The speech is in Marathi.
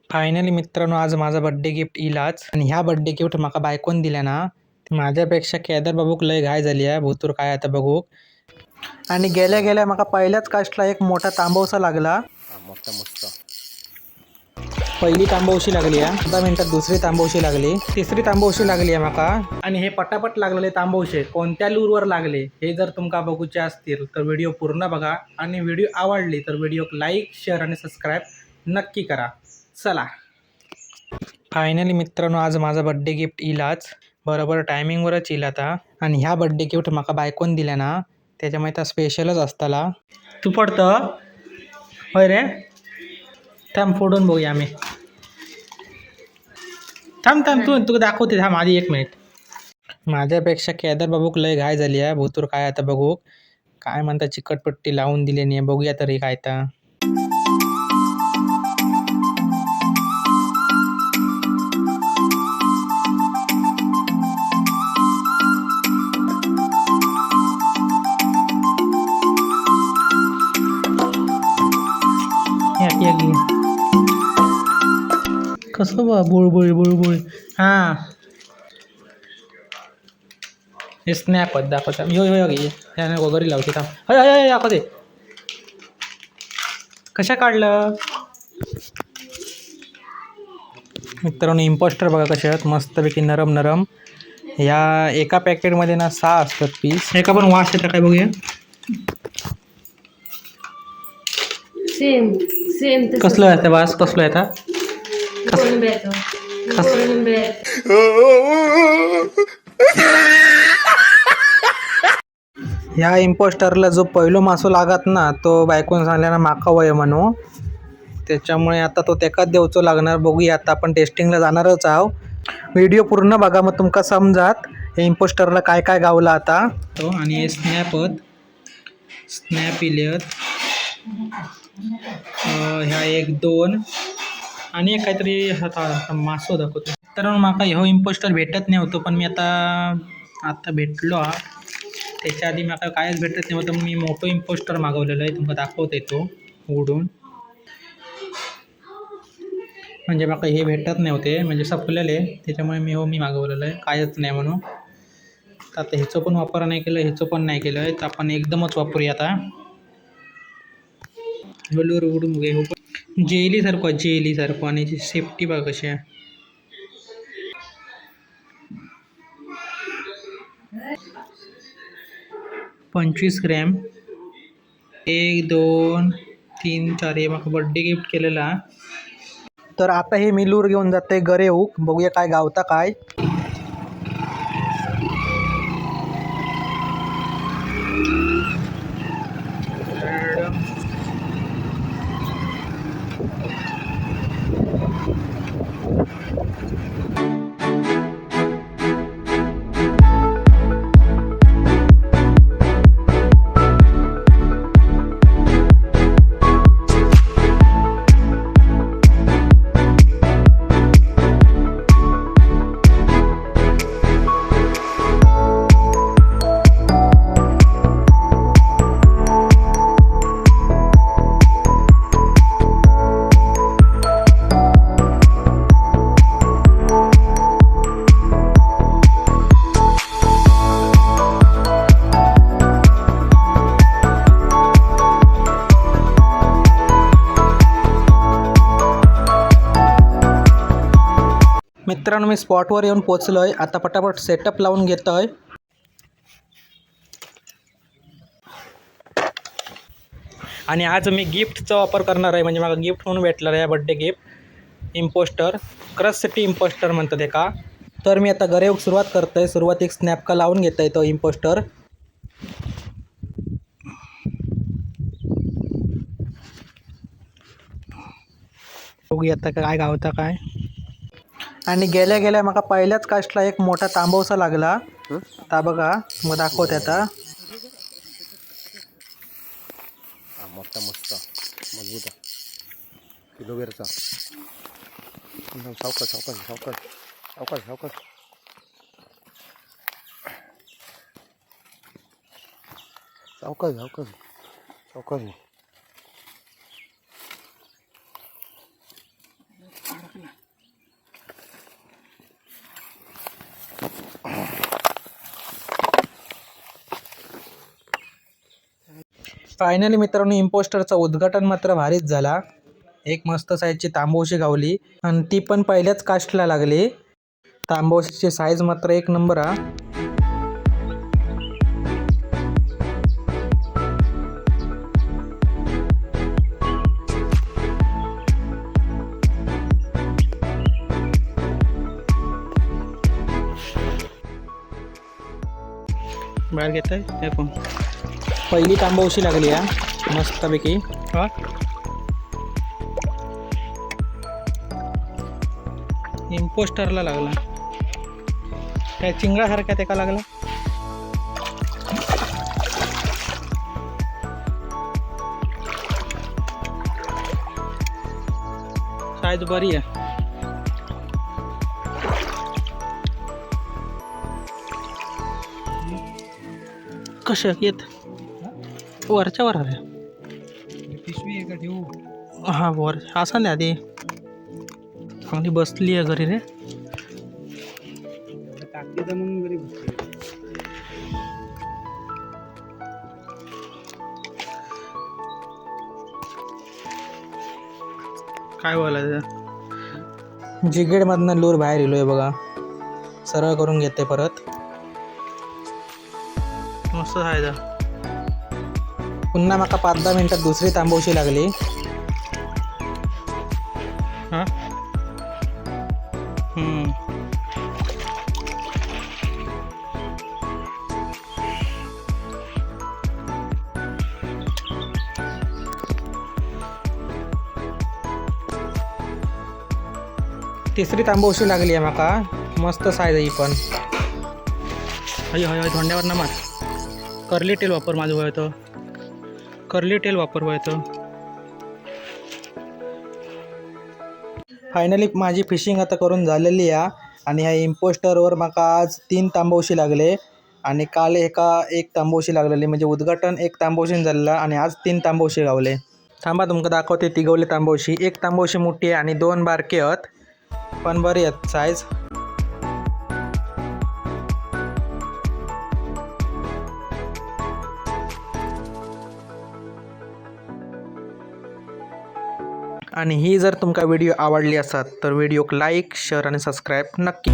फायनली मित्रांनो, आज माझा बड्डे गिफ्ट इलाच आणि ह्या बड्डे गिफ्ट माका बायकोन दिल्या ना, ती माझ्यापेक्षा केदार बाबूक लय घाय झाली आहे. भूतूर काय आता बघू. आणि गेल्या गेल्या माका पहिल्याच काष्टला एक मोठा तांबवसा लागला. मोठा मस्त पहिली तांबवशी लागली आहे, 10 मिनिटात दुसरी तांबवशी लागली, तिसरी तांबवशी लागली आहे माका. आणि हे पटापट लागलेले तांबवशे कोणत्या लूरवर लागले हे जर तुमका बघूचे असतील तर व्हिडिओ पूर्ण बघा. आणि व्हिडिओ आवडली तर व्हिडिओक लाईक, शेअर आणि सबस्क्राईब नक्की करा. चला, फायनली मित्रांनो, आज माझा बड्डे गिफ्ट इलाच बरोबर टायमिंगवरच येईल आता. आणि ह्या बड्डे गिफ्ट माका बायकोन दिल्या ना, त्याच्यामुळे त्या स्पेशलच असताला. तू पडतं होय रे, थांब फोडून बघूया आम्ही. थांब थांब तू तुला दाखवते, थांब आधी 1 मिनिट. माझ्यापेक्षा केदार बाबूक लय घाय झाली आहे. भूतूर काय आता बघू. काय म्हणता, चिकटपट्टी लावून दिली नाही, बघूया तरी काय तर. कसं बा बुळबुळ बुळबुळ. हां, हे स्नॅप दाखवता. यो यो घे त्याने वगैरे लावते. थांब, हय हय हय दाखवते. कशा काढलं मित्रांनो, इम्पोस्टर बघा कशा आहेत, मस्तपैकी नरम नरम. या एका पॅकेटमध्ये ना 6 असतात पीस. एका पण वास येतं काय बघूया. सेम सेम कसलं आहे वास, कसलं आहे आता. ह्या इम्पोस्टरला जो पहिलो मासो लागत ना, तो बायकोन सांगल्या ना माका वय म्हणू. त्याच्यामुळे आता तो तेकाच देवचो लागणार. बघूया, आता आपण टेस्टिंगला जाणारच आहो. व्हिडिओ पूर्ण बघा, मग तुमका समजात हे इम्पोस्टरला काय काय गावला आता. तो आणि हे स्नॅप इलेत. ह्या 1 2 आणि एक काहीतरी आता मासो दाखवतो. तर माका ह्यो इम्पोस्टर भेटत नाही होतो, पण मी आता भेटलो हा. त्याच्या आधी माका कायच भेटत नाही होतं. मी मोठो इम्पोस्टर मागवलेलं आहे, तुमका दाखवतो येतो उघडून. म्हणजे माका हे भेटत नाही होते, म्हणजे संपलेले. त्याच्यामुळे मी मागवलेलं आहे, कायच नाही म्हणून. तर आता ह्याचं पण वापर नाही केलं, ह्याचं पण नाही केलं आहे. तर आपण एकदमच वापरूया आता. हलूर उघडून बघूया. जेलीसारखं आणि याची सेफ्टी बघा कशी आहे. 25 ग्रॅम, 1 2 3 4 हे माका बड्डे गिफ्ट केलेला. तर आता हे मी लूर घेऊन जाते गरे हुक, बघूया काय गावता काय. मित्रांनो, मी स्पॉटवर येऊन पोचलो आहे. आता पटापट सेटअप लावून घेतो आहे. आणि आज मी गिफ्टचा वापर करणार आहे, म्हणजे मला गिफ्ट म्हणून भेटणार आहे birthday gift impostor. Crush city impostor म्हणतात हे का. तर मी आता गरे सुरुवात करतो आहे. सुरुवात एक स्नॅप का लावून घेतो आहे तो इम्पोस्टर. बघूया आता काय गावता काय. आणि गेल्या गेल्या माका पहिल्याच काष्टला एक मोठा तांबवसा लागला. आता बघा, मग दाखवते आता. मोठा मस्त मजबूत किलोवेरचा. सावकाश सावकाश सावकाश सावकाश सावकाश सावकाश सावकाश सावकाश. फायनली मित्रांनो इम्पोस्टरचं उद्घाटन मात्र भारीच झाला. एक मस्त साईजची तांबूशी गावली आणि ती पण पहिल्याच कास्टला लागली. तांबूशीची साईज मात्र एक नंबर हा. बाहेर घेत आहे हे पण पहिली तांबूशी लागली हा मस्तपैकी. हा इम्पोस्टरला लागला त्या चिंगळासारख्या ते का लागला. साईज बरी आहे. कशा येत वरच्या वर आल्या पिशवी आहे का ठेवू? हा वर असा नाही आधी चांगली बसली आहे घरी रे. टाकी म्हणून घरी काय बोलायचं. जिगेडमधनं लूर बाहेर येलोय बघा. सरळ करून घेते परत. मस्त आहे. पुन्हा माका 5-10 मिनिटात दुसरी तांबूशी लागली. हां तिसरी तांबूशी लागली आहे माका. मस्त साईज आहे ही पण. हय हय हय धोंड्यावर ना मार. कर्ली टेल वापर माझं वय तर कर्ली टेल वापर वय तर. फायनली माझी फिशिंग आता करून झालेली आहे आणि ह्या इम्पोस्टरवर माका आज 3 तांबूशी लागले आणि काल एक तांबूशी लागलेली. म्हणजे उद्घाटन एक तांबूशीन झालेला आणि आज 3 तांबूशी गावले. थांबा तुमका दाखवते तिघवले तांबूशी. एक तांबूशी मोठी आहे आणि 2 बारके आहेत पण बरी आहेत साईज. आणि ही जर तुमका व्हिडिओ आवडली असत तर व्हिडिओक लाईक शेअर आणि सबस्क्राईब नक्की.